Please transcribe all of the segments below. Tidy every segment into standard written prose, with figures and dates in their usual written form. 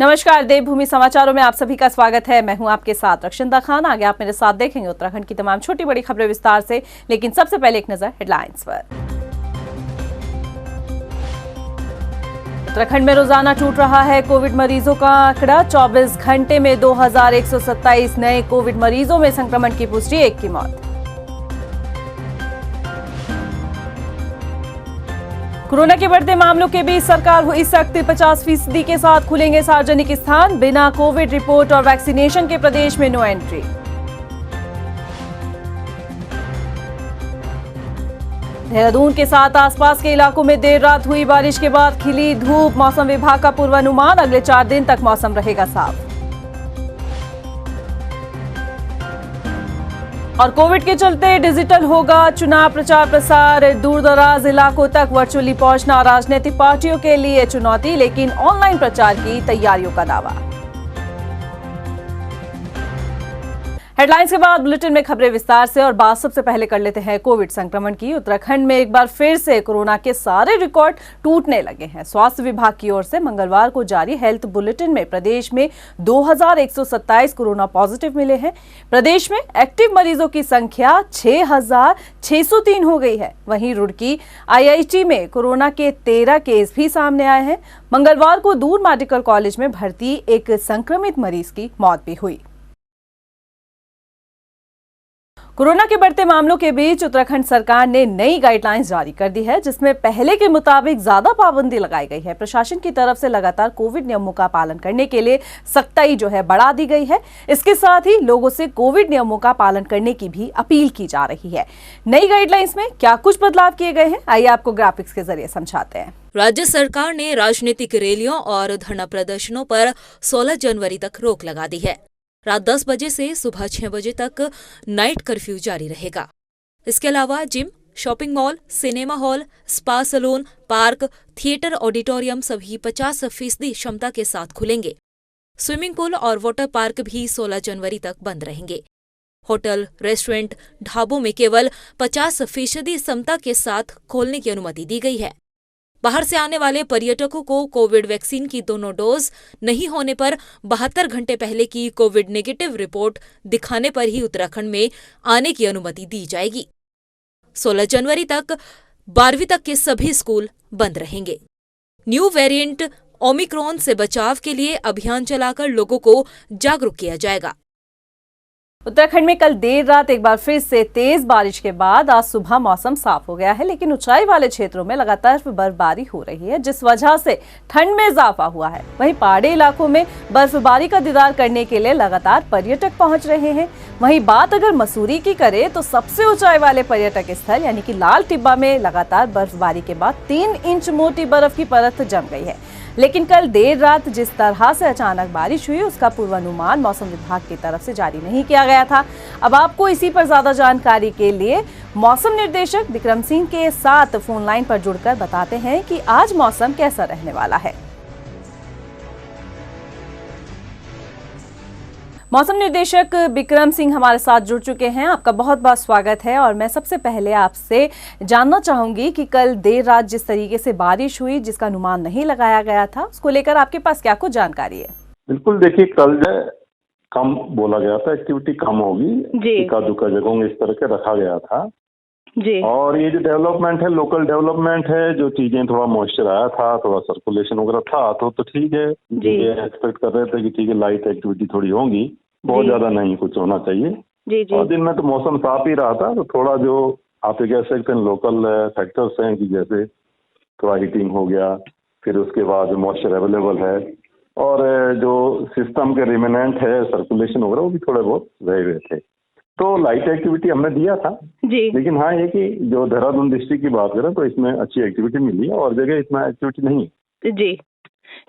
नमस्कार, देवभूमि समाचारों में आप सभी का स्वागत है। मैं हूं आपके साथ रक्षिंदा खान। आगे आप मेरे साथ देखेंगे उत्तराखंड की तमाम छोटी बड़ी खबरें विस्तार से, लेकिन सबसे पहले एक नजर हेडलाइंस पर। उत्तराखंड में रोजाना टूट रहा है कोविड मरीजों का आंकड़ा। 24 घंटे में 2127 नए कोविड मरीजों में संक्रमण की पुष्टि, एक की मौत। कोरोना के बढ़ते मामलों के बीच सरकार हुई सख्त। 50% के साथ खुलेंगे सार्वजनिक स्थान। बिना कोविड रिपोर्ट और वैक्सीनेशन के प्रदेश में नो एंट्री। देहरादून के साथ आसपास के इलाकों में देर रात हुई बारिश के बाद खिली धूप। मौसम विभाग का पूर्वानुमान, अगले 4 दिन तक मौसम रहेगा साफ। और कोविड के चलते डिजिटल होगा चुनाव प्रचार प्रसार। दूर दराज इलाकों तक वर्चुअली पहुंचना राजनीतिक पार्टियों के लिए चुनौती, लेकिन ऑनलाइन प्रचार की तैयारियों का दावा। हेडलाइंस के बाद बुलेटिन में खबरें विस्तार से। और बात सबसे पहले कर लेते हैं कोविड संक्रमण की। उत्तराखंड में एक बार फिर से कोरोना के सारे रिकॉर्ड टूटने लगे हैं। स्वास्थ्य विभाग की ओर से मंगलवार को जारी हेल्थ बुलेटिन में प्रदेश में 2127 कोरोना पॉजिटिव मिले हैं। प्रदेश में एक्टिव मरीजों की संख्या 6603 हो गई है। वहीं रुड़की IIT में कोरोना के 13 केस भी सामने आए हैं। मंगलवार को दूर मेडिकल कॉलेज में भर्ती एक संक्रमित मरीज की मौत भी हुई। कोरोना के बढ़ते मामलों के बीच उत्तराखंड सरकार ने नई गाइडलाइंस जारी कर दी है, जिसमें पहले के मुताबिक ज्यादा पाबंदी लगाई गई है। प्रशासन की तरफ से लगातार कोविड नियमों का पालन करने के लिए सख्ताई बढ़ा दी गई है। इसके साथ ही लोगों से कोविड नियमों का पालन करने की भी अपील की जा रही है। नई गाइडलाइंस में क्या कुछ बदलाव किए गए हैं, आइए आपको ग्राफिक्स के जरिए समझाते हैं। राज्य सरकार ने राजनीतिक रैलियों और धरना प्रदर्शनों पर 16 जनवरी तक रोक लगा दी है। रात 10 बजे से सुबह 6 बजे तक नाइट कर्फ्यू जारी रहेगा। इसके अलावा gym, shopping mall, cinema hall, spa salon, park, theatre, auditorium सभी 50% क्षमता के साथ खुलेंगे। स्विमिंग पूल और वाटर पार्क भी 16 जनवरी तक बंद रहेंगे। होटल, रेस्टोरेंट, ढाबों में केवल 50% क्षमता के साथ खोलने की अनुमति दी गई है। बाहर से आने वाले पर्यटकों को कोविड वैक्सीन की दोनों डोज नहीं होने पर 72 घंटे पहले की कोविड नेगेटिव रिपोर्ट दिखाने पर ही उत्तराखंड में आने की अनुमति दी जाएगी। 16 जनवरी तक 12वीं तक के सभी स्कूल बंद रहेंगे। न्यू वेरिएंट ओमिक्रॉन से बचाव के लिए अभियान चलाकर लोगों को जागरूक किया जाएगा। उत्तराखंड में कल देर रात एक बार फिर से तेज बारिश के बाद आज सुबह मौसम साफ हो गया है, लेकिन ऊंचाई वाले क्षेत्रों में लगातार बर्फबारी हो रही है, जिस वजह से ठंड में इजाफा हुआ है। वहीं पहाड़ी इलाकों में बर्फबारी का दीदार करने के लिए लगातार पर्यटक पहुंच रहे हैं। वहीं बात अगर मसूरी की करें तो सबसे ऊंचाई वाले पर्यटक स्थल यानी कि लाल टिब्बा में लगातार बर्फबारी के बाद 3 इंच मोटी बर्फ की परत जम गई है। लेकिन कल देर रात जिस तरह से अचानक बारिश हुई, उसका पूर्वानुमान मौसम विभाग की तरफ से जारी नहीं किया गया था। अब आपको इसी पर ज्यादा जानकारी के लिए मौसम निर्देशक विक्रम सिंह के साथ फोन लाइन पर जुड़कर बताते हैं कि आज मौसम कैसा रहने वाला है। मौसम निर्देशक विक्रम सिंह हमारे साथ जुड़ चुके हैं। आपका बहुत बहुत स्वागत है। और मैं सबसे पहले आपसे जानना चाहूंगी कि कल देर रात जिस तरीके से बारिश हुई, जिसका अनुमान नहीं लगाया गया था, उसको लेकर आपके पास क्या कुछ जानकारी है? बिल्कुल, देखिए कल कम बोला गया था, एक्टिविटी कम होगी, इक्का दुक्का जगहों में इस तरह के रखा गया था जी। और ये जो डेवलपमेंट है, लोकल डेवलपमेंट है, जो चीजें थोड़ा मॉइस्चर आया था, थोड़ा सर्कुलेशन वगैरह था, तो ठीक है। ये एक्सपेक्ट कर रहे थे कि ठीक है लाइट एक्टिविटी थोड़ी होगी, बहुत ज्यादा नहीं कुछ होना चाहिए। जी। और दिन में तो मौसम साफ ही रहा था, तो थोड़ा जो आप कह सकते हैं लोकल फैक्टर्स हैं कि जैसे थोड़ा हीटिंग हो गया, फिर उसके बाद मॉइस्चर अवेलेबल है, और जो सिस्टम के रिमेनेंट है सर्कुलेशन वगैरह वो भी थोड़े बहुत रहे हुए थे, तो लाइट एक्टिविटी हमने दिया था जी। लेकिन हाँ ये कि जो देहरादून डिस्ट्रिक्ट की बात करें तो इसमें अच्छी एक्टिविटी मिली है और जगह इतना एक्टिविटी नहीं है।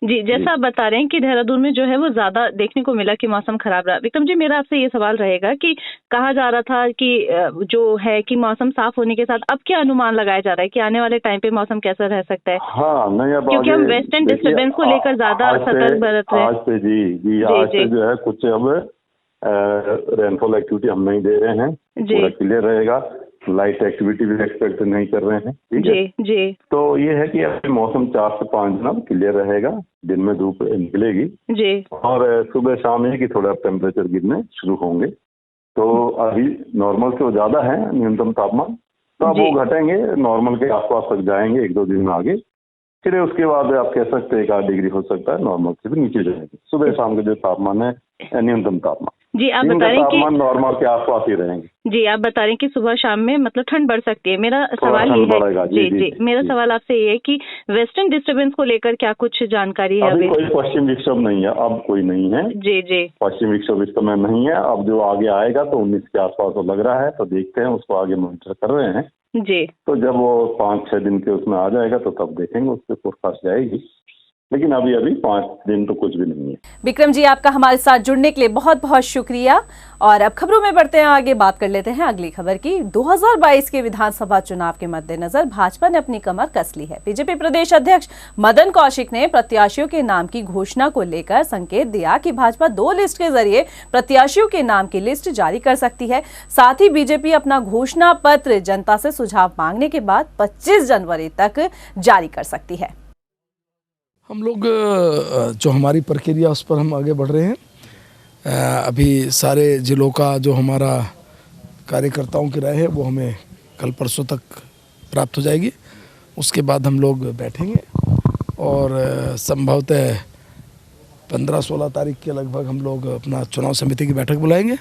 जी, जैसा आप बता रहे हैं कि देहरादून में जो है वो ज्यादा देखने को मिला कि मौसम खराब रहा। विक्रम जी, मेरा आपसे ये सवाल रहेगा कि कहा जा रहा था कि जो है कि मौसम साफ होने के साथ अब क्या अनुमान लगाया जा रहा है कि आने वाले टाइम पे मौसम कैसा रह सकता है? हाँ, नहीं, अब क्योंकि हम वेस्टर्न डिस्टर्बेंस को लेकर ज्यादा सतर्क बरत रहे हैं। आज से जो है कुछ अब रेनफॉल एक्टिविटी हम नहीं दे रहे हैं, पूरा क्लियर रहेगा। लाइट एक्टिविटी भी एक्सपेक्ट नहीं कर रहे हैं, ठीक है। जी जी तो ये है कि अभी मौसम 4 से 5 दिन क्लियर रहेगा, दिन में धूप निकलेगी जी और सुबह शाम ये कि थोड़ा टेम्परेचर गिरने शुरू होंगे। तो अभी नॉर्मल से वो ज्यादा है न्यूनतम तापमान, तो अब जी। वो घटेंगे, नॉर्मल के आसपास तक जाएंगे 1-2 दिन में आगे, फिर उसके बाद आप कह सकते हैं 1-8 डिग्री हो सकता है, नॉर्मल से भी नीचे जाएंगे। सुबह शाम का जो तापमान है न्यूनतम तापमान, जी आप दिन बता का रहे हैं कि तापमान नॉर्मल के आसपास ही रहेंगे। जी आप बता रहे हैं कि सुबह शाम में मतलब ठंड बढ़ सकती है। मेरा थोड़ा सवाल ठंड ये बढ़ेगा, है जी, जी, जी, मेरा जी। सवाल आपसे ये है कि वेस्टर्न डिस्टर्बेंस को लेकर क्या कुछ जानकारी है अभी अभी? कोई पश्चिम विक्षोभ नहीं है, अब कोई नहीं है जी जी पश्चिम विक्षोभ इस समय नहीं है। अब जो आगे आएगा तो 19 के आसपास तो लग रहा है, तो देखते हैं, उसको आगे मॉनिटर कर रहे हैं। जी तो जब वो 5-6 दिन के उसमें आ जाएगा तो तब देखेंगे, उस पर फोरकास्ट जाएगी, लेकिन अभी 5 दिन तो कुछ भी नहीं है। विक्रम जी, आपका हमारे साथ जुड़ने के लिए बहुत बहुत शुक्रिया। और अब खबरों में बढ़ते हैं आगे, बात कर लेते हैं अगली खबर की। 2022 के विधानसभा चुनाव के मद्देनजर भाजपा ने अपनी कमर कस ली है। बीजेपी प्रदेश अध्यक्ष मदन कौशिक ने प्रत्याशियों के नाम की घोषणा को लेकर संकेत दिया कि भाजपा 2 लिस्ट के जरिए प्रत्याशियों के नाम की लिस्ट जारी कर सकती है। साथ ही बीजेपी अपना घोषणा पत्र जनता से सुझाव मांगने के बाद 25 जनवरी तक जारी कर सकती है। हम लोग जो हमारी प्रक्रिया उस पर हम आगे बढ़ रहे हैं। अभी सारे जिलों का जो हमारा कार्यकर्ताओं की राय है वो हमें कल परसों तक प्राप्त हो जाएगी। उसके बाद हम लोग बैठेंगे और संभवतः 15-16 तारीख के लगभग हम लोग अपना चुनाव समिति की बैठक बुलाएंगे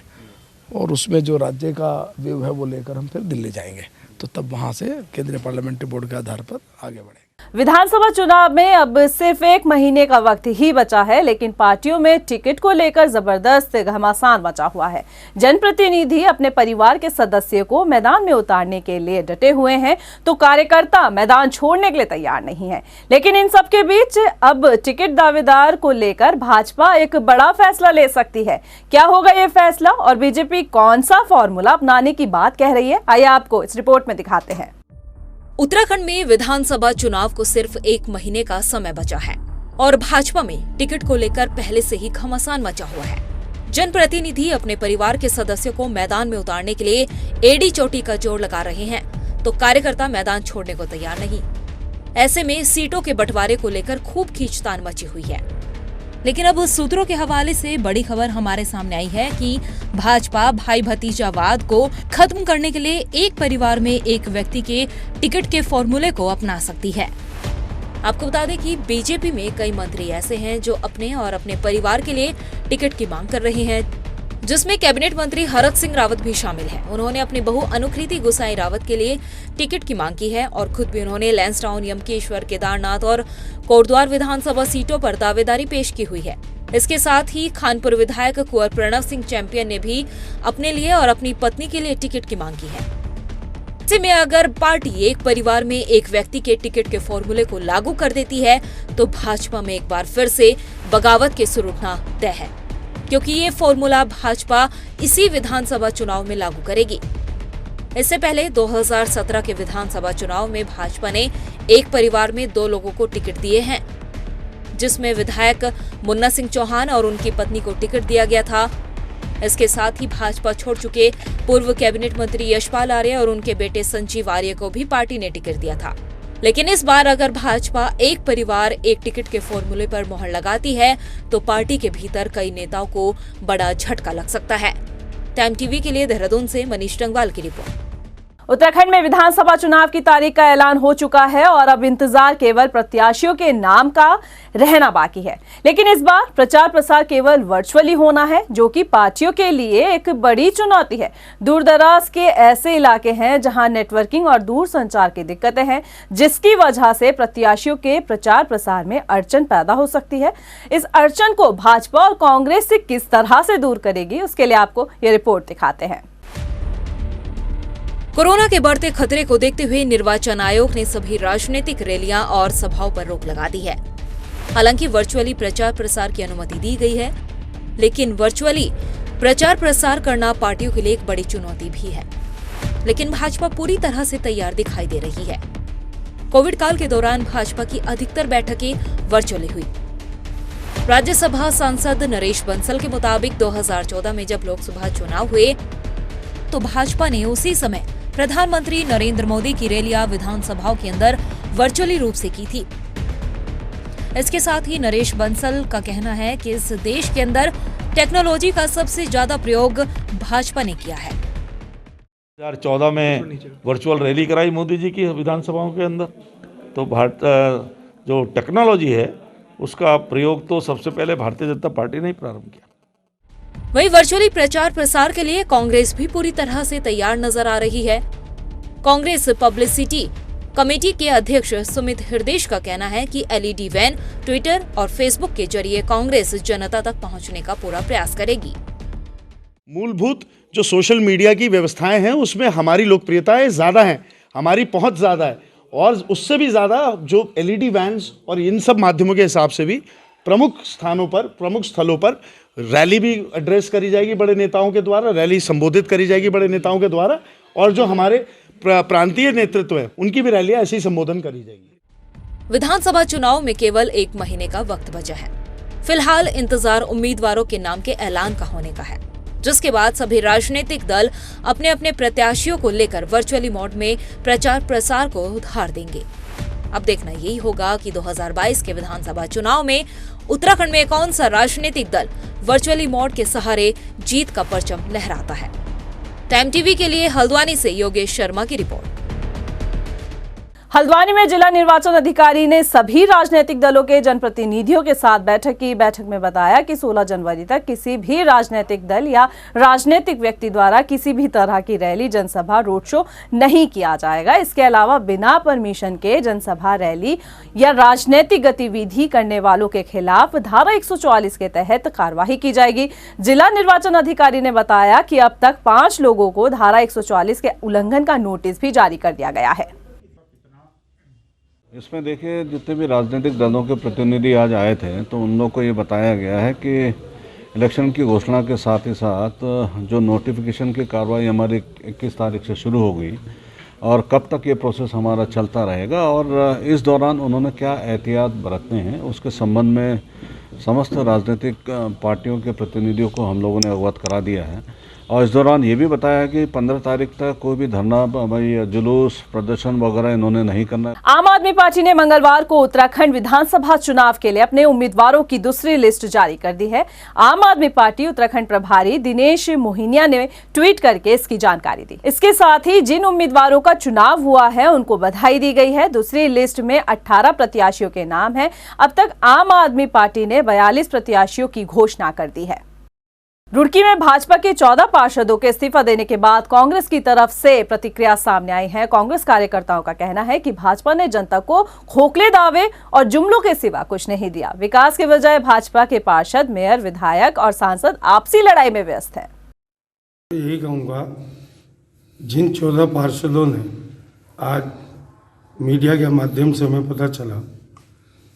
और उसमें जो राज्य का व्यू है वो लेकर हम फिर दिल्ली जाएंगे। तो तब वहाँ से केंद्रीय पार्लियामेंट्री बोर्ड के आधार पर आगे बढ़ेंगे। विधानसभा चुनाव में अब सिर्फ 1 महीने का वक्त ही बचा है, लेकिन पार्टियों में टिकट को लेकर जबरदस्त घमासान मचा हुआ है। जनप्रतिनिधि अपने परिवार के सदस्य को मैदान में उतारने के लिए डटे हुए हैं, तो कार्यकर्ता मैदान छोड़ने के लिए तैयार नहीं है। लेकिन इन सब के बीच अब टिकट दावेदार को लेकर भाजपा एक बड़ा फैसला ले सकती है। क्या होगा ये फैसला और बीजेपी कौन सा फॉर्मूला अपनाने की बात कह रही है, आइए आपको इस रिपोर्ट में दिखाते हैं। उत्तराखंड में विधानसभा चुनाव को सिर्फ 1 महीने का समय बचा है और भाजपा में टिकट को लेकर पहले से ही घमासान मचा हुआ है। जनप्रतिनिधि अपने परिवार के सदस्यों को मैदान में उतारने के लिए एड़ी चोटी का जोर लगा रहे हैं, तो कार्यकर्ता मैदान छोड़ने को तैयार नहीं। ऐसे में सीटों के बंटवारे को लेकर खूब खींचतान मची हुई है। लेकिन अब सूत्रों के हवाले से बड़ी खबर हमारे सामने आई है कि भाजपा भाई भतीजावाद को खत्म करने के लिए एक परिवार में एक व्यक्ति के टिकट के फॉर्मूले को अपना सकती है। आपको बता दें कि बीजेपी में कई मंत्री ऐसे हैं जो अपने और अपने परिवार के लिए टिकट की मांग कर रहे हैं, जिसमें कैबिनेट मंत्री हरक सिंह रावत भी शामिल हैं। उन्होंने अपनी बहू अनुकृति गुसाई रावत के लिए टिकट की मांग की है और खुद भी उन्होंने लैंसडाउन, यमकेश्वर, केदारनाथ और कोटद्वार विधानसभा सीटों पर दावेदारी पेश की हुई है। इसके साथ ही खानपुर विधायक कुंवर प्रणव सिंह चैंपियन ने भी अपने लिए और अपनी पत्नी के लिए टिकट की मांग की है। ऐसे में अगर पार्टी एक परिवार में एक व्यक्ति के टिकट के फॉर्मूले को लागू कर देती है तो भाजपा में एक बार फिर से बगावत के सुर उठना तय है, क्योंकि ये फॉर्मूला भाजपा इसी विधानसभा चुनाव में लागू करेगी। इससे पहले 2017 के विधानसभा चुनाव में भाजपा ने एक परिवार में 2 लोगों को टिकट दिए हैं, जिसमें विधायक मुन्ना सिंह चौहान और उनकी पत्नी को टिकट दिया गया था। इसके साथ ही भाजपा छोड़ चुके पूर्व कैबिनेट मंत्री यशपाल आर्य और उनके बेटे संजीव आर्य को भी पार्टी ने टिकट दिया था। लेकिन इस बार अगर भाजपा एक परिवार एक टिकट के फॉर्मूले पर मोहर लगाती है तो पार्टी के भीतर कई नेताओं को बड़ा झटका लग सकता है। टाइम टीवी के लिए देहरादून से मनीष टंगवाल की रिपोर्ट। उत्तराखंड में विधानसभा चुनाव की तारीख का ऐलान हो चुका है और अब इंतजार केवल प्रत्याशियों के नाम का रहना बाकी है। लेकिन इस बार प्रचार प्रसार केवल वर्चुअली होना है, जो कि पार्टियों के लिए एक बड़ी चुनौती है। दूर दराज के ऐसे इलाके हैं जहां नेटवर्किंग और दूर संचार की दिक्कतें हैं, जिसकी वजह से प्रत्याशियों के प्रचार प्रसार में अड़चन पैदा हो सकती है। इस अड़चन को भाजपा और कांग्रेस से किस तरह से दूर करेगी, उसके लिए आपको ये रिपोर्ट दिखाते हैं। कोरोना के बढ़ते खतरे को देखते हुए निर्वाचन आयोग ने सभी राजनीतिक रैलियां और सभाओं पर रोक लगा दी है। हालांकि वर्चुअली प्रचार प्रसार की अनुमति दी गई है, लेकिन वर्चुअली प्रचार प्रसार करना पार्टियों के लिए एक बड़ी चुनौती भी है। लेकिन भाजपा पूरी तरह से तैयार दिखाई दे रही है। कोविड काल के दौरान भाजपा की अधिकतर बैठकें वर्चुअली हुई। राज्यसभा सांसद नरेश बंसल के मुताबिक 2014 में जब लोकसभा चुनाव हुए तो भाजपा ने उसी समय प्रधानमंत्री नरेंद्र मोदी की रैलियां विधानसभाओं के अंदर वर्चुअली रूप से की थी। इसके साथ ही नरेश बंसल का कहना है कि इस देश के अंदर टेक्नोलॉजी का सबसे ज्यादा प्रयोग भाजपा ने किया है। 2014 में वर्चुअल रैली कराई मोदी जी की विधानसभाओं के अंदर, तो भारत जो टेक्नोलॉजी है उसका प्रयोग तो सबसे पहले भारतीय जनता पार्टी ने ही प्रारंभ किया। वहीं वर्चुअली प्रचार प्रसार के लिए कांग्रेस भी पूरी तरह से तैयार नजर आ रही है। कांग्रेस पब्लिसिटी कमेटी के अध्यक्ष सुमित हृदेश का कहना है कि एलईडी वैन, ट्विटर और फेसबुक के जरिए कांग्रेस जनता तक पहुंचने का पूरा प्रयास करेगी। मूलभूत जो सोशल मीडिया की व्यवस्थाएं हैं उसमें हमारी लोकप्रियताएं ज़्यादा हैं, हमारी पहुंच ज़्यादा है, और उससे भी ज़्यादा जो एलईडी वैन्स और इन सब माध्यमों के हिसाब से भी प्रमुख स्थानों पर, प्रमुख स्थलों पर रैली भी एड्रेस करी जाएगी बड़े नेताओं के द्वारा, रैली संबोधित करी जाएगी बड़े नेताओं के द्वारा, और जो हमारे प्रांतीय नेतृत्व है उनकी भी रैलियां ऐसे ही संबोधन करी जाएगी। विधानसभा चुनाव में केवल 1 महीने का वक्त बचा है। फिलहाल इंतजार उम्मीदवारों के नाम के ऐलान का होने का है, जिसके बाद सभी राजनीतिक दल अपने अपने प्रत्याशियों को लेकर वर्चुअली मोड में प्रचार प्रसार को उधार देंगे। अब देखना यही होगा कि 2022 के विधानसभा चुनाव में उत्तराखंड में कौन सा राजनीतिक दल वर्चुअली मोड के सहारे जीत का परचम लहराता है। टाइम टीवी के लिए हल्द्वानी से योगेश शर्मा की रिपोर्ट। हल्द्वानी में जिला निर्वाचन अधिकारी ने सभी राजनीतिक दलों के जनप्रतिनिधियों के साथ बैठक की। बैठक में बताया कि 16 जनवरी तक किसी भी राजनीतिक दल या राजनीतिक व्यक्ति द्वारा किसी भी तरह की रैली, जनसभा, रोड शो नहीं किया जाएगा। इसके अलावा बिना परमिशन के जनसभा, रैली या राजनीतिक गतिविधि करने वालों के खिलाफ धारा 144 के तहत कार्रवाई की जाएगी। जिला निर्वाचन अधिकारी ने बताया कि अब तक 5 लोगों को धारा 144 के उल्लंघन का नोटिस भी जारी कर दिया गया है। इसमें देखिए, जितने भी राजनीतिक दलों के प्रतिनिधि आज आए थे तो उन लोगों को ये बताया गया है कि इलेक्शन की घोषणा के साथ ही साथ जो नोटिफिकेशन की कार्रवाई हमारी 21 तारीख से शुरू हो गई और कब तक ये प्रोसेस हमारा चलता रहेगा और इस दौरान उन्होंने क्या एहतियात बरतने हैं उसके संबंध में समस्त राजनीतिक पार्टियों के प्रतिनिधियों को हम लोगों ने अवगत करा दिया है। और इस दौरान ये भी बताया कि 15 तारीख तक कोई भी धरना, जुलूस, प्रदर्शन वगैरह इन्होंने नहीं करना है। आम आदमी पार्टी ने मंगलवार को उत्तराखंड विधानसभा चुनाव के लिए अपने उम्मीदवारों की दूसरी लिस्ट जारी कर दी है। आम आदमी पार्टी उत्तराखंड प्रभारी दिनेश मोहिनिया ने ट्वीट करके इसकी जानकारी दी। इसके साथ ही जिन उम्मीदवारों का चुनाव हुआ है उनको बधाई दी गई है। दूसरी लिस्ट में 18 प्रत्याशियों के नाम है। अब तक आम आदमी पार्टी ने 42 प्रत्याशियों की घोषणा कर दी है। रुड़की में भाजपा के 14 पार्षदों के इस्तीफा देने के बाद कांग्रेस की तरफ से प्रतिक्रिया सामने आई है। कांग्रेस कार्यकर्ताओं का कहना है कि भाजपा ने जनता को खोखले दावे और जुमलों के सिवा कुछ नहीं दिया। विकास के बजाय भाजपा के पार्षद, मेयर, विधायक और सांसद आपसी लड़ाई में व्यस्त हैं। यही कहूँगा, जिन 14 पार्षदों ने आज मीडिया के माध्यम से हमें पता चला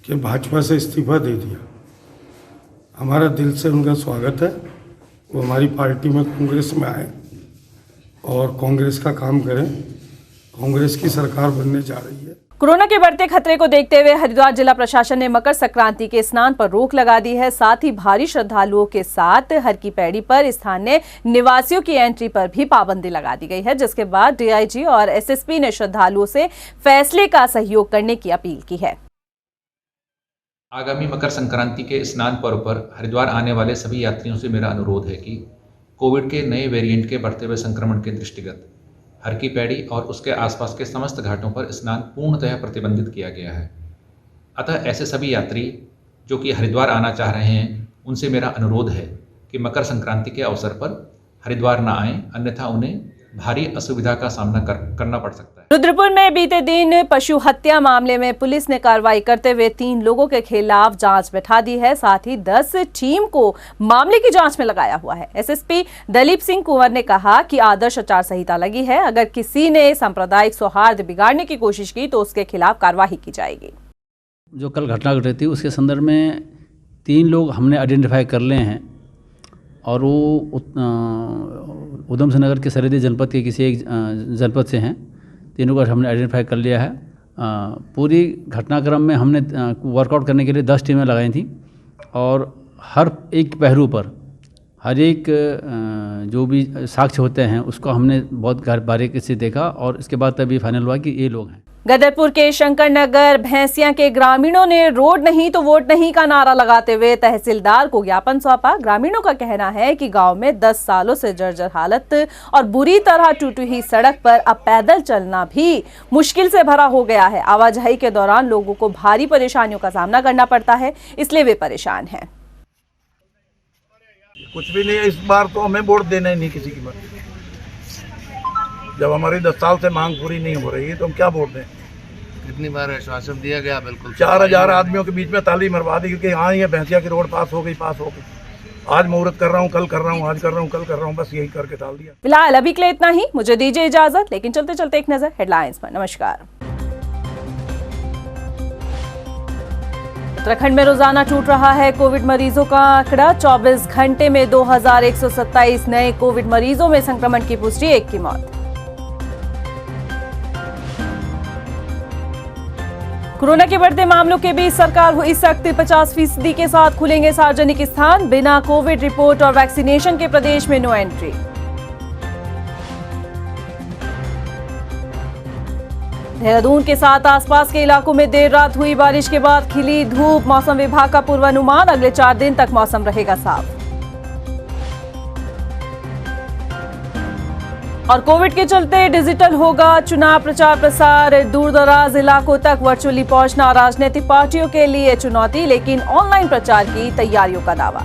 कि भाजपा से इस्तीफा दे दिया, हमारा दिल से उनका स्वागत है। वो हमारी पार्टी में कांग्रेस में आए और कांग्रेस का काम करें। कांग्रेस की सरकार बनने जा रही है। कोरोना के बढ़ते खतरे को देखते हुए हरिद्वार जिला प्रशासन ने मकर संक्रांति के स्नान पर रोक लगा दी है। साथ ही भारी श्रद्धालुओं के साथ हर की पैड़ी पर स्थानीय निवासियों की एंट्री पर भी पाबंदी लगा दी गई है, जिसके बाद डीआईजी और एसएसपी ने श्रद्धालुओं से फैसले का सहयोग करने की अपील की है। आगामी मकर संक्रांति के स्नान पर्व पर हरिद्वार आने वाले सभी यात्रियों से मेरा अनुरोध है कि कोविड के नए वेरिएंट के बढ़ते हुए संक्रमण के दृष्टिगत हर की पैड़ी और उसके आसपास के समस्त घाटों पर स्नान पूर्णतः प्रतिबंधित किया गया है। अतः ऐसे सभी यात्री जो कि हरिद्वार आना चाह रहे हैं उनसे मेरा अनुरोध है कि मकर संक्रांति के अवसर पर हरिद्वार न आएं, अन्यथा उन्हें भारी असुविधा का सामना करना पड़ सकता है। रुद्रपुर में बीते दिन पशु हत्या मामले में पुलिस ने कार्रवाई करते हुए 3 लोगों के खिलाफ जांच बैठा दी है। साथ ही 10 टीम को मामले की जांच में लगाया हुआ है। एसएसपी दलीप सिंह कुंवर ने कहा कि आदर्श आचार संहिता लगी है। अगर किसी ने सांप्रदायिक सौहार्द बिगाड़ने की कोशिश की तो उसके खिलाफ कार्रवाई की जाएगी। जो कल घटना घटी थी उसके संदर्भ में 3 लोग हमने आइडेंटिफाई कर लिए हैं और वो उधम सिंह नगर के सरहदी जनपद के किसी एक जनपद से हैं। तीनों को हमने आइडेंटिफाई कर लिया है। पूरी घटनाक्रम में हमने वर्कआउट करने के लिए 10 टीमें लगाई थी और हर एक पहलू पर हर एक जो भी साक्ष्य होते हैं उसको हमने बहुत बारीकी से देखा और इसके बाद तभी फाइनल हुआ कि ये लोग हैं। गदरपुर के शंकर नगर भैंसिया के ग्रामीणों ने रोड नहीं तो वोट नहीं का नारा लगाते हुए तहसीलदार को ज्ञापन सौंपा। ग्रामीणों का कहना है कि गांव में 10 सालों से जर्जर हालत और बुरी तरह टूटी हुई सड़क पर अब पैदल चलना भी मुश्किल से भरा हो गया है। आवाजाही के दौरान लोगों को भारी परेशानियों का सामना करना पड़ता है, इसलिए वे परेशान हैं। कुछ भी नहीं, इस बार तो हमें वोट देना ही नहीं किसी की बात। जब हमारी 10 साल से मांग पूरी नहीं हो रही है तो हम क्या वोट दें। कितनी बार आश्वासन दिया गया, बिल्कुल 4000 आदमियों के बीच में ताली मरवा दी क्योंकि हाँ ये भैंसिया की रोड पास हो गई। आज मुहूर्त कर रहा हूँ, कल कर रहा हूँ, आज कर रहा हूँ, कल कर रहा हूँ, बस यही करके टाल दिया। फिलहाल अभी के लिए इतना ही, मुझे दीजिए इजाजत। लेकिन चलते चलते एक नजर हेडलाइंस पर। नमस्कार। उत्तराखंड में रोजाना टूट रहा है कोविड मरीजों का आंकड़ा। 24 घंटे में 2127 नए कोविड मरीजों में संक्रमण की पुष्टि, 1 की मौत। कोरोना के बढ़ते मामलों के बीच सरकार हुई सख्त। 50% के साथ खुलेंगे सार्वजनिक स्थान। बिना कोविड रिपोर्ट और वैक्सीनेशन के प्रदेश में नो एंट्री। देहरादून के साथ आसपास के इलाकों में देर रात हुई बारिश के बाद खिली धूप। मौसम विभाग का पूर्वानुमान, अगले 4 दिन तक मौसम रहेगा साफ। और कोविड के चलते डिजिटल होगा चुनाव प्रचार प्रसार। दूर दराज इलाकों तक वर्चुअली पहुंचना राजनीतिक पार्टियों के लिए चुनौती, लेकिन ऑनलाइन प्रचार की तैयारियों का दावा।